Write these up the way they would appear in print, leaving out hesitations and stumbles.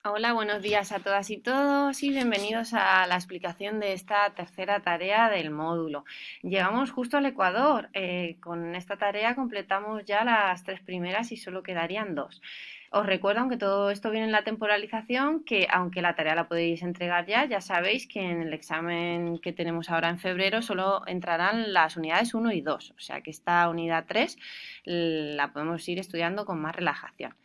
Hola, buenos días a todas y todos y bienvenidos a la explicación de esta tercera tarea del módulo. Llegamos justo al Ecuador. Con esta tarea completamos ya las tres primeras y solo quedarían dos. Os recuerdo, aunque todo esto viene en la temporalización, que aunque la tarea la podéis entregar ya sabéis que en el examen que tenemos ahora en febrero solo entrarán las unidades 1 y 2. O sea que esta unidad 3 la podemos ir estudiando con más relajación.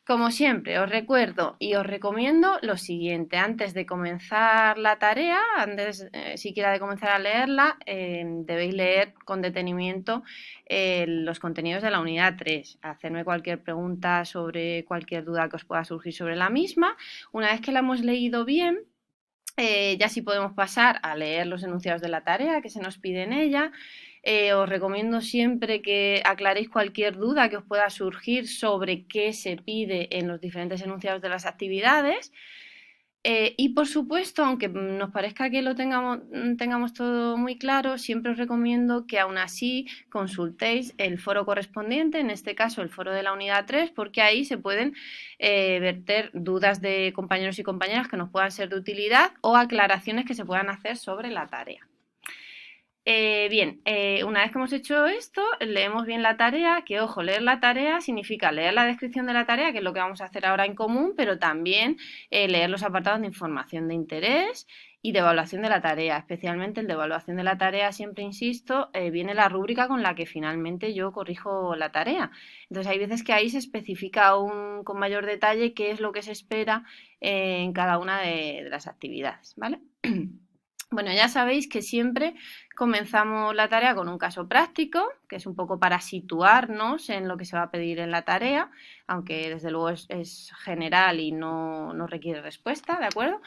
Como siempre, os recuerdo y os recomiendo lo siguiente. Antes de comenzar la tarea, antes siquiera de comenzar a leerla, debéis leer con detenimiento los contenidos de la unidad 3. Hacerme cualquier pregunta sobre cualquier duda que os pueda surgir sobre la misma. Una vez que la hemos leído bien, ya sí podemos pasar a leer los enunciados de la tarea que se nos pide en ella. Os recomiendo siempre que aclaréis cualquier duda que os pueda surgir sobre qué se pide en los diferentes enunciados de las actividades. Y por supuesto, aunque nos parezca que lo tengamos todo muy claro, siempre os recomiendo que aún así consultéis el foro correspondiente, en este caso el foro de la unidad 3, porque ahí se pueden verter dudas de compañeros y compañeras que nos puedan ser de utilidad o aclaraciones que se puedan hacer sobre la tarea. Una vez que hemos hecho esto, leemos bien la tarea, que ojo, leer la tarea significa leer la descripción de la tarea, que es lo que vamos a hacer ahora en común, pero también leer los apartados de información de interés y de evaluación de la tarea, especialmente el de evaluación de la tarea, siempre insisto, viene la rúbrica con la que finalmente yo corrijo la tarea. Entonces hay veces que ahí se especifica aún con mayor detalle qué es lo que se espera en cada una de las actividades, ¿vale? Bueno, ya sabéis que siempre comenzamos la tarea con un caso práctico, que es un poco para situarnos en lo que se va a pedir en la tarea, aunque desde luego es general y no requiere respuesta, ¿de acuerdo?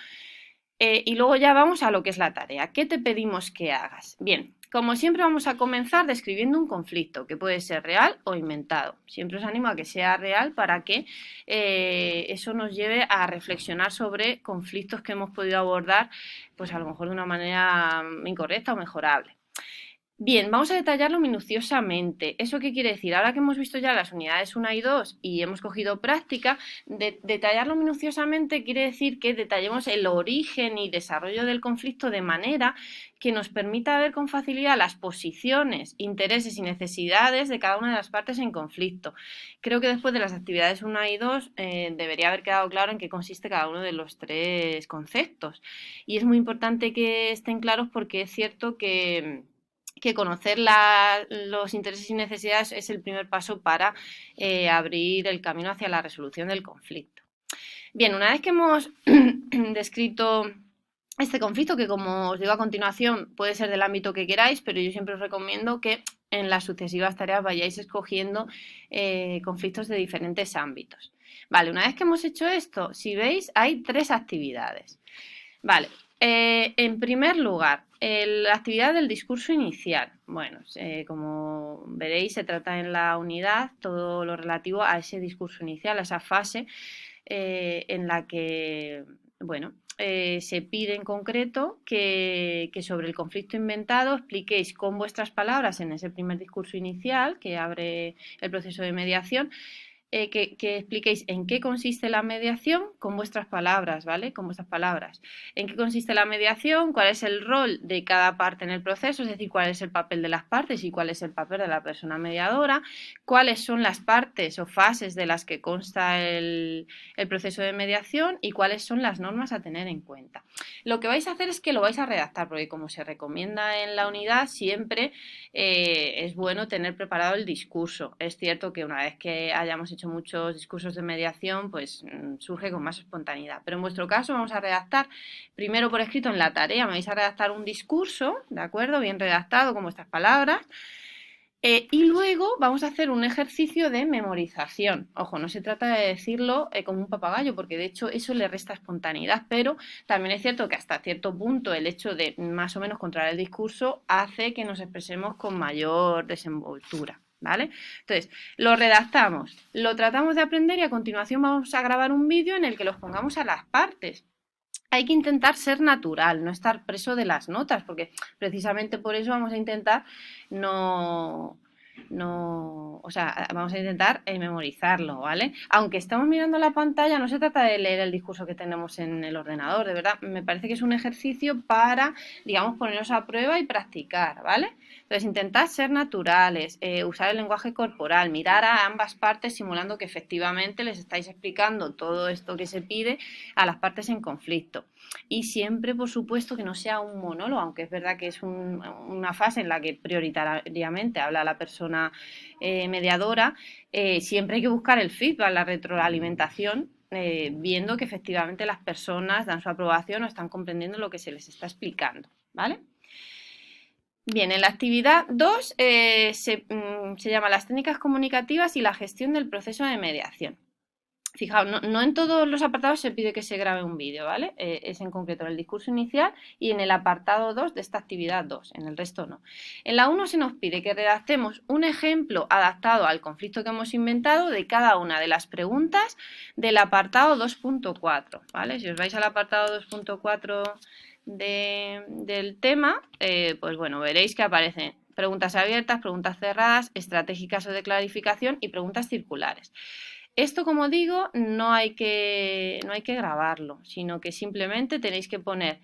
Y luego ya vamos a lo que es la tarea. ¿Qué te pedimos que hagas? Bien, como siempre vamos a comenzar describiendo un conflicto, que puede ser real o inventado. Siempre os animo a que sea real para que eso nos lleve a reflexionar sobre conflictos que hemos podido abordar, pues a lo mejor de una manera incorrecta o mejorable. Bien, vamos a detallarlo minuciosamente. ¿Eso qué quiere decir? Ahora que hemos visto ya las unidades 1 y 2 y hemos cogido práctica, detallarlo minuciosamente quiere decir que detallemos el origen y desarrollo del conflicto de manera que nos permita ver con facilidad las posiciones, intereses y necesidades de cada una de las partes en conflicto. Creo que después de las actividades 1 y 2 debería haber quedado claro en qué consiste cada uno de los tres conceptos. Y es muy importante que estén claros porque es cierto que conocer los intereses y necesidades es el primer paso para abrir el camino hacia la resolución del conflicto. Bien, una vez que hemos descrito este conflicto, que como os digo a continuación puede ser del ámbito que queráis, pero yo siempre os recomiendo que en las sucesivas tareas vayáis escogiendo conflictos de diferentes ámbitos. Vale, una vez que hemos hecho esto, si veis, hay tres actividades. Vale, en primer lugar, la actividad del discurso inicial. Bueno, como veréis, se trata en la unidad todo lo relativo a ese discurso inicial, a esa fase en la que, bueno, se pide en concreto que sobre el conflicto inventado expliquéis con vuestras palabras en ese primer discurso inicial que abre el proceso de mediación, que expliquéis en qué consiste la mediación con vuestras palabras, ¿vale? Con vuestras palabras. En qué consiste la mediación, cuál es el rol de cada parte en el proceso, es decir, cuál es el papel de las partes y cuál es el papel de la persona mediadora, cuáles son las partes o fases de las que consta el proceso de mediación y cuáles son las normas a tener en cuenta. Lo que vais a hacer es que lo vais a redactar, porque como se recomienda en la unidad, siempre es bueno tener preparado el discurso. Es cierto que una vez que hayamos hecho muchos discursos de mediación, pues surge con más espontaneidad. Pero en vuestro caso vamos a redactar primero por escrito en la tarea, me vais a redactar un discurso, ¿de acuerdo? Bien redactado con vuestras palabras. Y luego vamos a hacer un ejercicio de memorización. Ojo, no se trata de decirlo como un papagayo, porque de hecho eso le resta espontaneidad, pero también es cierto que hasta cierto punto el hecho de más o menos controlar el discurso hace que nos expresemos con mayor desenvoltura. ¿Vale? Entonces, lo redactamos, lo tratamos de aprender y a continuación vamos a grabar un vídeo en el que los pongamos a las partes. Hay que intentar ser natural, no estar preso de las notas, porque precisamente por eso vamos a intentar no, no, o sea, vamos a intentar memorizarlo, ¿vale? Aunque estamos mirando la pantalla, no se trata de leer el discurso que tenemos en el ordenador, de verdad, me parece que es un ejercicio para, digamos, ponernos a prueba y practicar, ¿vale? Entonces, intentad ser naturales, usar el lenguaje corporal, mirar a ambas partes simulando que efectivamente les estáis explicando todo esto que se pide a las partes en conflicto. Y siempre, por supuesto, que no sea un monólogo, aunque es verdad que es una fase en la que prioritariamente habla la persona mediadora, siempre hay que buscar el feedback, la retroalimentación, viendo que efectivamente las personas dan su aprobación o están comprendiendo lo que se les está explicando, ¿vale? Bien, en la actividad 2 se llama las técnicas comunicativas y la gestión del proceso de mediación. Fijaos, no en todos los apartados se pide que se grabe un vídeo, ¿vale? Es en concreto en el discurso inicial y en el apartado 2 de esta actividad 2, en el resto no. En la 1 se nos pide que redactemos un ejemplo adaptado al conflicto que hemos inventado de cada una de las preguntas del apartado 2.4, ¿vale? Si os vais al apartado 2.4 del tema, pues bueno, veréis que aparecen preguntas abiertas, preguntas cerradas, estratégicas o de clarificación y preguntas circulares. Esto, como digo, no hay que grabarlo, sino que simplemente tenéis que poner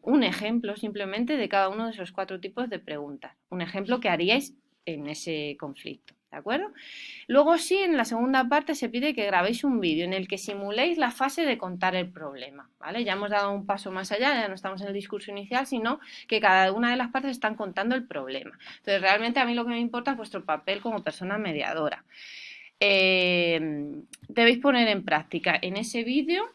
un ejemplo simplemente de cada uno de esos 4 tipos de preguntas. Un ejemplo que haríais en ese conflicto, ¿de acuerdo? Luego sí, en la segunda parte se pide que grabéis un vídeo en el que simuléis la fase de contar el problema, ¿vale? Ya hemos dado un paso más allá, ya no estamos en el discurso inicial, sino que cada una de las partes están contando el problema. Entonces, realmente a mí lo que me importa es vuestro papel como persona mediadora. Debéis poner en práctica en ese vídeo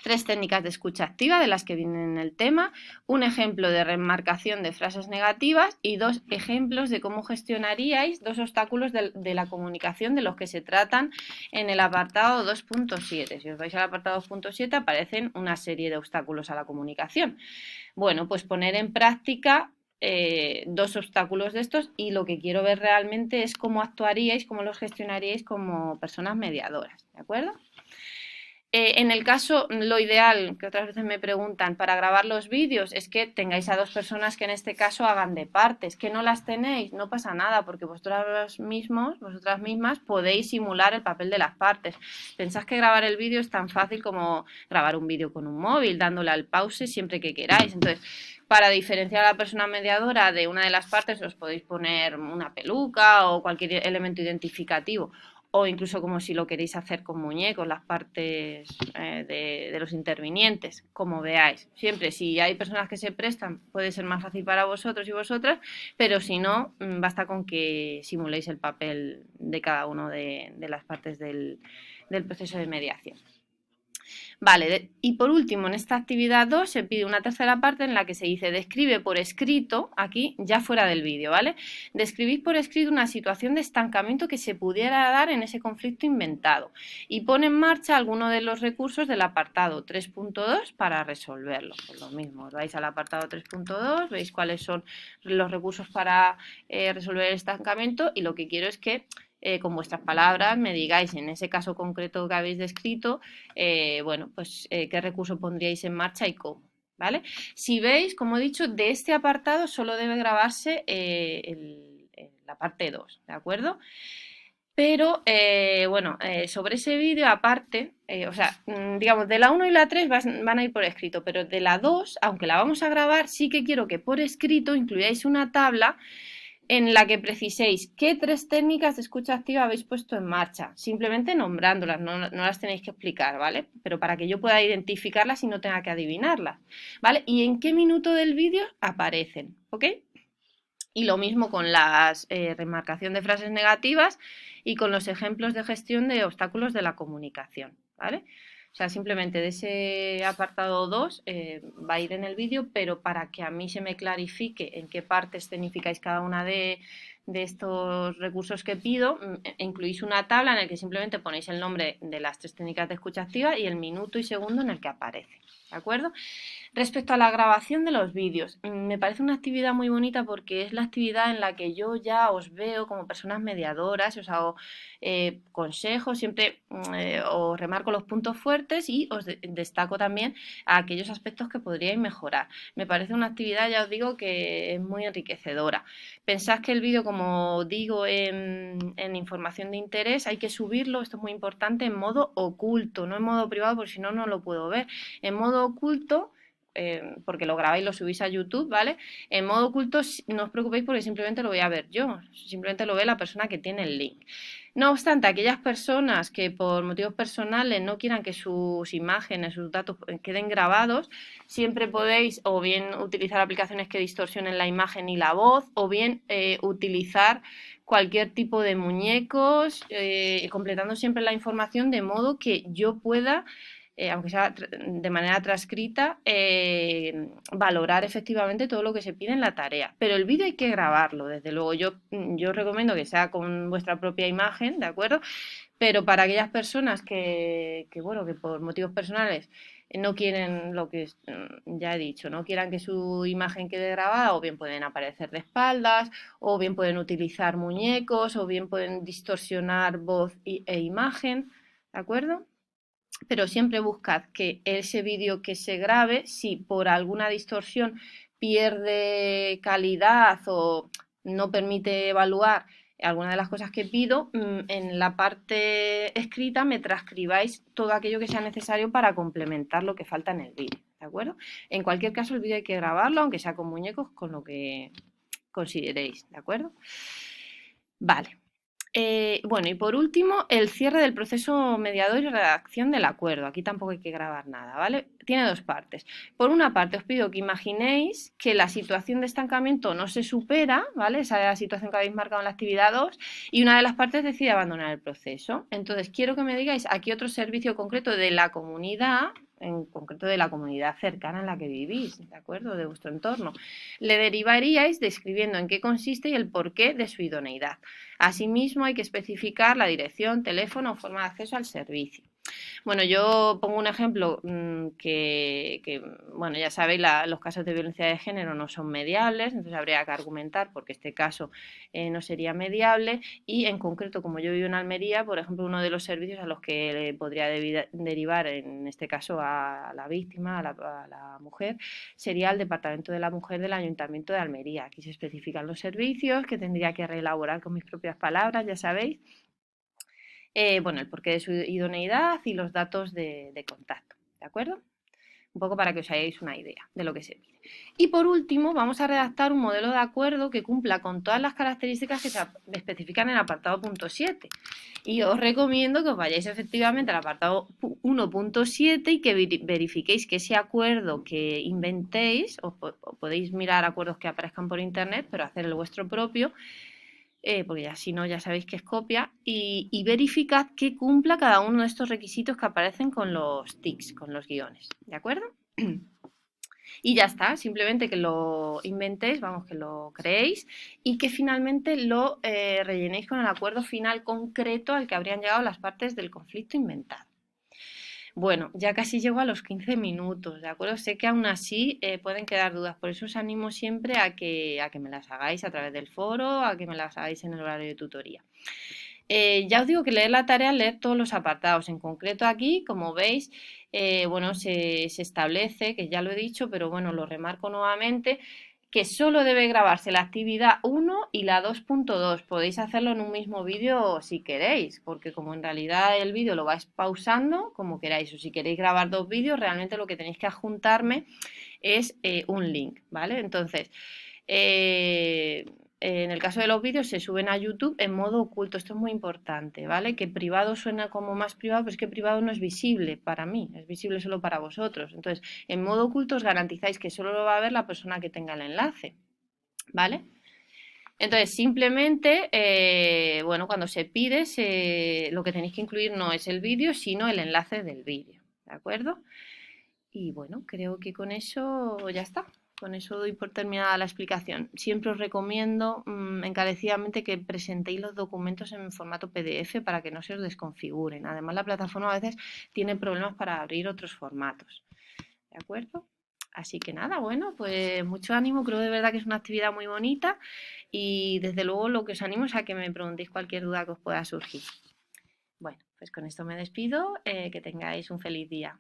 3 técnicas de escucha activa de las que vienen en el tema, un ejemplo de remarcación de frases negativas y 2 ejemplos de cómo gestionaríais 2 obstáculos de la comunicación de los que se tratan en el apartado 2.7. Si os vais al apartado 2.7 aparecen una serie de obstáculos a la comunicación. Bueno, pues poner en práctica 2 obstáculos de estos y lo que quiero ver realmente es cómo actuaríais, cómo los gestionaríais como personas mediadoras, ¿de acuerdo? En el caso, lo ideal, que otras veces me preguntan, para grabar los vídeos, es que tengáis a 2 personas que en este caso hagan de partes. Que no las tenéis, no pasa nada, porque vosotras mismas, podéis simular el papel de las partes. Pensad que grabar el vídeo es tan fácil como grabar un vídeo con un móvil, dándole al pause siempre que queráis. Entonces, para diferenciar a la persona mediadora de una de las partes, os podéis poner una peluca o cualquier elemento identificativo o incluso como si lo queréis hacer con muñecos, las partes de los intervinientes, como veáis. Siempre, si hay personas que se prestan, puede ser más fácil para vosotros y vosotras, pero si no, basta con que simuléis el papel de cada una de las partes del proceso de mediación. Vale, y por último, en esta actividad 2 se pide una tercera parte en la que se dice describe por escrito, aquí ya fuera del vídeo, ¿vale? Describid por escrito una situación de estancamiento que se pudiera dar en ese conflicto inventado y pone en marcha alguno de los recursos del apartado 3.2 para resolverlo. Pues lo mismo, os vais al apartado 3.2, veis cuáles son los recursos para resolver el estancamiento y lo que quiero es que con vuestras palabras me digáis en ese caso concreto que habéis descrito, bueno, pues qué recurso pondríais en marcha y cómo, ¿vale? Si veis, como he dicho, de este apartado solo debe grabarse la parte 2, ¿de acuerdo? Pero, bueno, sobre ese vídeo aparte, o sea, digamos, de la 1 y la 3 van a ir por escrito, pero de la 2, aunque la vamos a grabar, sí que quiero que por escrito incluyáis una tabla en la que preciséis qué 3 técnicas de escucha activa habéis puesto en marcha, simplemente nombrándolas, no las tenéis que explicar, ¿vale? Pero para que yo pueda identificarlas y no tenga que adivinarlas, ¿vale? Y en qué minuto del vídeo aparecen, ¿ok? Y lo mismo con la remarcación de frases negativas y con los ejemplos de gestión de obstáculos de la comunicación, ¿vale? O sea, simplemente de ese apartado 2 va a ir en el vídeo, pero para que a mí se me clarifique en qué parte escenificáis cada una de estos recursos que pido, incluís una tabla en la que simplemente ponéis el nombre de las 3 técnicas de escucha activa y el minuto y segundo en el que aparece, ¿de acuerdo? Respecto a la grabación de los vídeos, me parece una actividad muy bonita porque es la actividad en la que yo ya os veo como personas mediadoras, os hago consejos, siempre os remarco los puntos fuertes y os destaco también aquellos aspectos que podríais mejorar. Me parece una actividad, ya os digo, que es muy enriquecedora. Pensad que el vídeo, como como digo en información de interés, hay que subirlo, esto es muy importante, en modo oculto, no en modo privado, porque si no, no lo puedo ver. En modo oculto, porque lo grabáis y lo subís a YouTube, ¿vale? En modo oculto no os preocupéis porque simplemente lo voy a ver yo, simplemente lo ve la persona que tiene el link. No obstante, aquellas personas que por motivos personales no quieran que sus imágenes, sus datos queden grabados, siempre podéis o bien utilizar aplicaciones que distorsionen la imagen y la voz, o bien utilizar cualquier tipo de muñecos, completando siempre la información de modo que yo pueda aunque sea de manera transcrita, valorar efectivamente todo lo que se pide en la tarea. Pero el vídeo hay que grabarlo, desde luego. Yo recomiendo que sea con vuestra propia imagen, ¿de acuerdo? Pero para aquellas personas bueno, que por motivos personales no quieren lo que ya he dicho, no quieran que su imagen quede grabada, o bien pueden aparecer de espaldas, o bien pueden utilizar muñecos, o bien pueden distorsionar voz e imagen, ¿de acuerdo? Pero siempre buscad que ese vídeo que se grabe, si por alguna distorsión pierde calidad o no permite evaluar alguna de las cosas que pido, en la parte escrita me transcribáis todo aquello que sea necesario para complementar lo que falta en el vídeo, ¿de acuerdo? En cualquier caso, el vídeo hay que grabarlo, aunque sea con muñecos, con lo que consideréis, ¿de acuerdo? Vale. Bueno, y por último, el cierre del proceso mediador y redacción del acuerdo. Aquí tampoco hay que grabar nada, ¿vale? Tiene dos partes. Por una parte, os pido que imaginéis que la situación de estancamiento no se supera, ¿vale? Esa es la situación que habéis marcado en la actividad 2, y una de las partes decide abandonar el proceso. Entonces, quiero que me digáis aquí otro servicio concreto de la comunidad, en concreto de la comunidad cercana en la que vivís, ¿de acuerdo? De vuestro entorno. Le derivaríais describiendo en qué consiste y el porqué de su idoneidad. Asimismo, hay que especificar la dirección, teléfono o forma de acceso al servicio. Bueno, yo pongo un ejemplo bueno, ya sabéis, los casos de violencia de género no son mediables, entonces habría que argumentar porque este caso no sería mediable, y en concreto, como yo vivo en Almería, por ejemplo, uno de los servicios a los que podría derivar, en este caso a la víctima, a la mujer, sería el Departamento de la Mujer del Ayuntamiento de Almería. Aquí se especifican los servicios que tendría que reelaborar con mis propias palabras, ya sabéis. Bueno, el porqué de su idoneidad y los datos de contacto, ¿de acuerdo? Un poco para que os hagáis una idea de lo que se pide. Y por último, vamos a redactar un modelo de acuerdo que cumpla con todas las características que se especifican en el apartado punto 7. Y os recomiendo que os vayáis efectivamente al apartado 1.7 y que verifiquéis que ese acuerdo que inventéis, o podéis mirar acuerdos que aparezcan por internet, pero hacer el vuestro propio, porque ya si no ya sabéis que es copia, y verificad que cumpla cada uno de estos requisitos que aparecen con los tics, con los guiones, ¿de acuerdo? Y ya está, simplemente que lo inventéis, vamos, que lo creéis y que finalmente lo rellenéis con el acuerdo final concreto al que habrían llegado las partes del conflicto inventado. Bueno, ya casi llego a los 15 minutos, ¿de acuerdo? Sé que aún así pueden quedar dudas, por eso os animo siempre a que me las hagáis a través del foro, a que me las hagáis en el horario de tutoría. Ya os digo que leer la tarea, leer todos los apartados. En concreto aquí, como veis, bueno, se establece, que ya lo he dicho, pero bueno, lo remarco nuevamente, que solo debe grabarse la actividad 1 y la 2.2. Podéis hacerlo en un mismo vídeo si queréis, porque como en realidad el vídeo lo vais pausando como queráis, o si queréis grabar dos vídeos, realmente lo que tenéis que adjuntarme es un link, ¿vale? Entonces, en el caso de los vídeos se suben a YouTube en modo oculto, esto es muy importante, ¿vale? Que privado suena como más privado, pero es que privado no es visible para mí, es visible solo para vosotros. Entonces, en modo oculto os garantizáis que solo lo va a ver la persona que tenga el enlace, ¿vale? Entonces, simplemente, bueno, cuando se pide, lo que tenéis que incluir no es el vídeo, sino el enlace del vídeo, ¿de acuerdo? Y bueno, creo que con eso ya está. Con eso doy por terminada la explicación. Siempre os recomiendo encarecidamente que presentéis los documentos en formato PDF para que no se os desconfiguren. Además, la plataforma a veces tiene problemas para abrir otros formatos. ¿De acuerdo? Así que nada, bueno, pues mucho ánimo. Creo de verdad que es una actividad muy bonita y desde luego lo que os animo es a que me preguntéis cualquier duda que os pueda surgir. Bueno, pues con esto me despido. Que tengáis un feliz día.